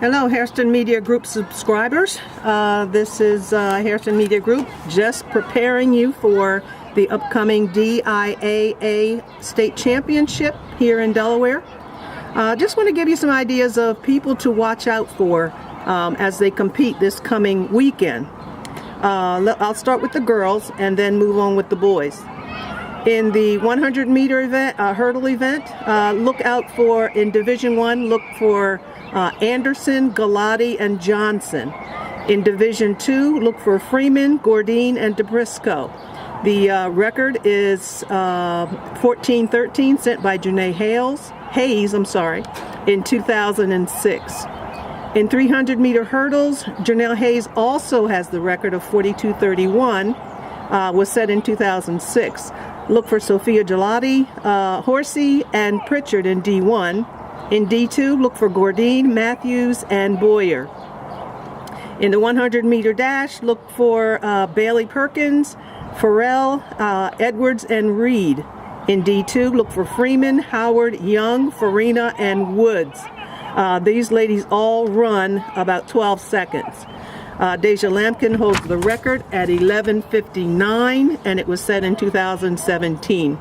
Hello, Hairston Media Group subscribers. This is Hairston Media Group just preparing you for the upcoming DIAA State Championship here in Delaware. Just want to give you some ideas of people to watch out for as they compete this coming weekend. I'll start with the girls and then move on with the boys. In the 100-meter event, hurdle event, look out for, in Division 1, look for Anderson, Galati, and Johnson. In Division 2, look for Freeman, Gordine, and DeBrisco. The record is 14:13, set by Janae Hayes, in 2006. In 300-meter hurdles, Janelle Hayes also has the record of 42:31, was set in 2006. Look for Sophia Gelati, Horsey, and Pritchard in D1. In D2, look for Gordine, Matthews, and Boyer. In the 100-meter dash, look for Bailey Perkins, Farrell, Edwards, and Reed. In D2, look for Freeman, Howard, Young, Farina, and Woods. These ladies all run about 12 seconds. Deja Lampkin holds the record at 11:59, and it was set in 2017.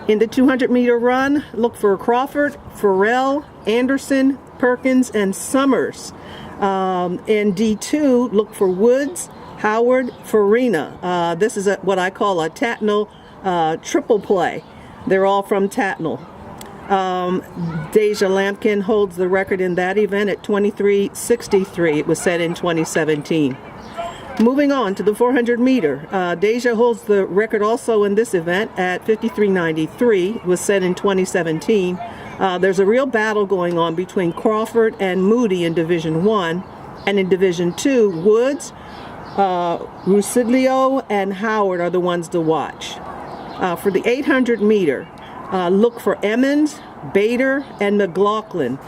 In the 200-meter run, look for Crawford, Farrell, Anderson, Perkins, and Summers. In D2, look for Woods, Howard, Farina. This is what I call a Tatnall triple play. They're all from Tatnall. Deja Lampkin holds the record in that event at 23:63. It was set in 2017. Moving on to the 400-meter, Deja holds the record also in this event at 53:93. It was set in 2017. There's a real battle going on between Crawford and Moody in Division 1, and in Division 2, Woods, Rusidlio, and Howard are the ones to watch. For the 800-meter, look for Emmons, Bader, and McLaughlin.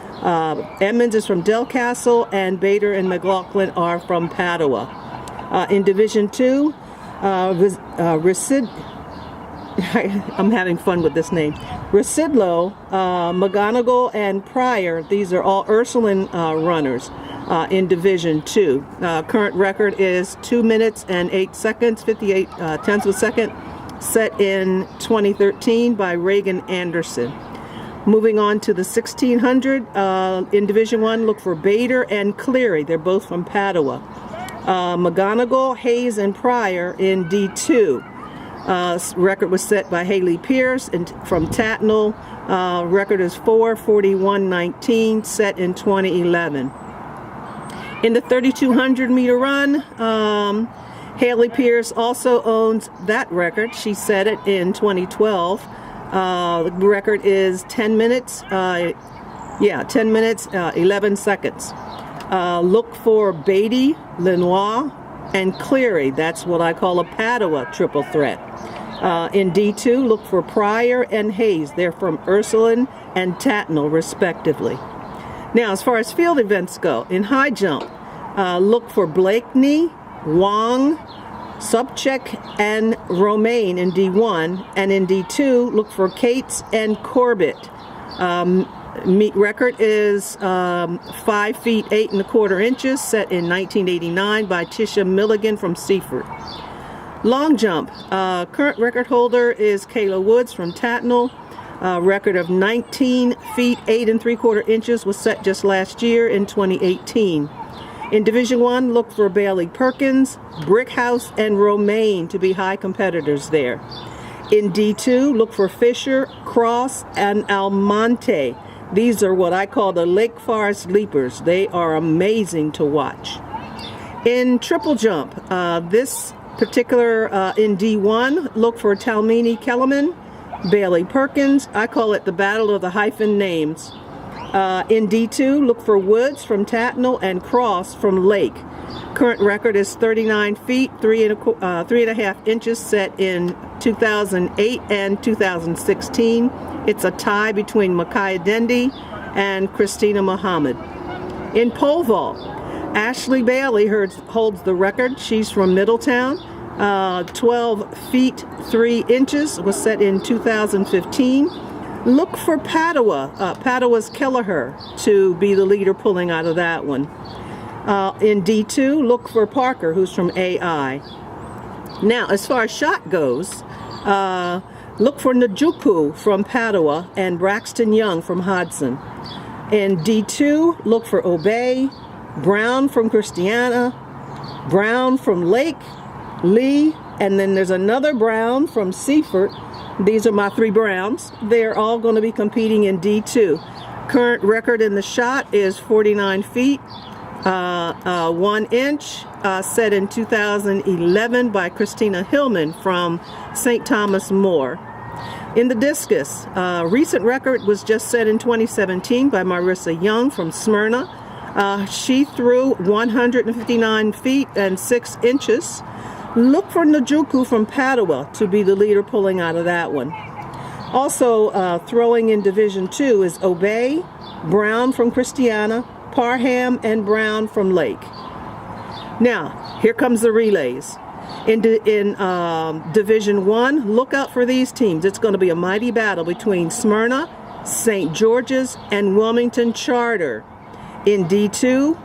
Emmons is from Delcastle, and Bader and McLaughlin are from Padua. In Division 2, I'm having fun with this name. Rusidlo, McGonigal, and Pryor, these are all Ursuline runners in Division 2. Current record is 2 minutes and 8 seconds, 58 tenths of a second, set in 2013 by Reagan Anderson. Moving on to the 1600, in Division 1, look for Bader and Cleary. They're both from Padua. McGonigal, Hayes, and Pryor in D2. Record was set by Haley Pierce from Tatnall. Record is 4:41:19, set in 2011. In the 3200-meter run, Haley Pierce also owns that record. She set it in 2012. The record is 10 minutes, 11 seconds. Look for Beatty, Lenoir, and Cleary. That's what I call a Padua triple threat. In D2, look for Pryor and Hayes. They're from Ursuline and Tatnall, respectively. Now, as far as field events go, in high jump, look for Blakeney, Wong, Subchek, and Romaine in D1, and in D2, look for Cates and Corbett. Record is 5 feet 8 1/4 inches, set in 1989 by Tisha Milligan from Seaford. Long jump, current record holder is Kayla Woods from Tatnall. Record of 19 feet 8 3/4 inches was set just last year in 2018. In Division 1, look for Bailey Perkins, Brickhouse, and Romaine to be high competitors there. In D2, look for Fisher, Cross, and Almonte. These are what I call the Lake Forest Leapers. They are amazing to watch. In triple jump, this particular in D1, look for Talmini Kellerman, Bailey Perkins. I call it the Battle of the Hyphen Names. In D2, look for Woods from Tatnall and Cross from Lake. Current record is 39 feet 3.5 inches, set in 2008 and 2016. It's a tie between Micaiah Dendy and Christina Muhammad. In pole vault, Ashley Bailey holds the record. She's from Middletown. 12 feet 3 inches was set in 2015. Look for Padua. Padua's Kelleher to be the leader pulling out of that one. In D2, look for Parker, who's from AI. Now, as far as shot goes, look for Njoku from Padua and Braxton Young from Hodson. In D2, look for Obey, Brown from Christiana, Brown from Lake, Lee, and then there's another Brown from Seaford. These are my 3 Browns. They're all going to be competing in D2. Current record in the shot is 49 feet, 1 inch, set in 2011 by Christina Hillman from St. Thomas More. In the discus, recent record was just set in 2017 by Marissa Young from Smyrna. She threw 159 feet and 6 inches. Look for Njoku from Padua to be the leader pulling out of that one. Also throwing in Division 2 is Obey, Brown from Christiana, Parham, and Brown from Lake. Now, here comes the relays. In Division 1, look out for these teams. It's going to be a mighty battle between Smyrna, St. George's, and Wilmington Charter. In D2,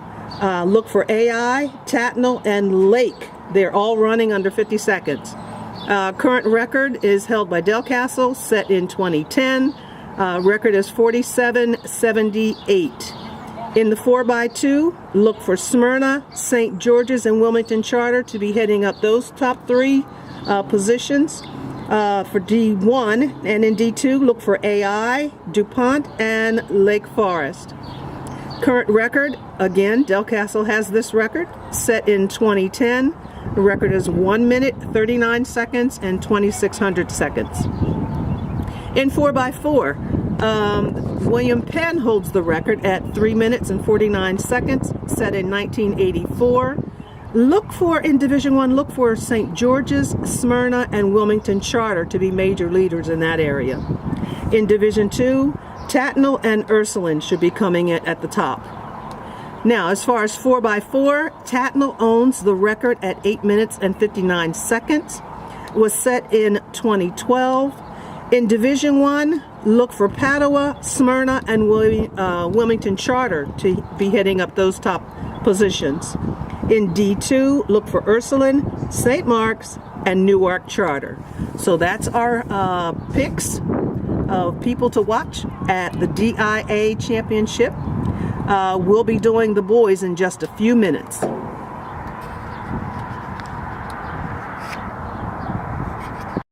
look for AI, Tatnall, and Lake. They're all running under 50 seconds. Current record is held by Delcastle, set in 2010. Record is 47.78. In the 4x2, look for Smyrna, St. George's, and Wilmington Charter to be heading up those top 3 positions for D1. And in D2, look for AI, DuPont, and Lake Forest. Current record, again, Delcastle has this record, set in 2010. The record is 1 minute, 39 seconds, and 2,600 seconds. In 4x4, William Penn holds the record at 3 minutes and 49 seconds, set in 1984. Look for, in Division 1, look for St. George's, Smyrna, and Wilmington Charter to be major leaders in that area. In Division 2, Tatnall and Ursuline should be coming in at the top. Now, as far as 4x4, Tatnall owns the record at 8 minutes and 59 seconds. It was set in 2012. In Division 1, look for Padua, Smyrna, and Wilmington Charter to be heading up those top positions. In D2, look for Ursuline, St. Mark's, and Newark Charter. So that's our picks of people to watch at the DIAA Championship. We'll be doing the boys in just a few minutes.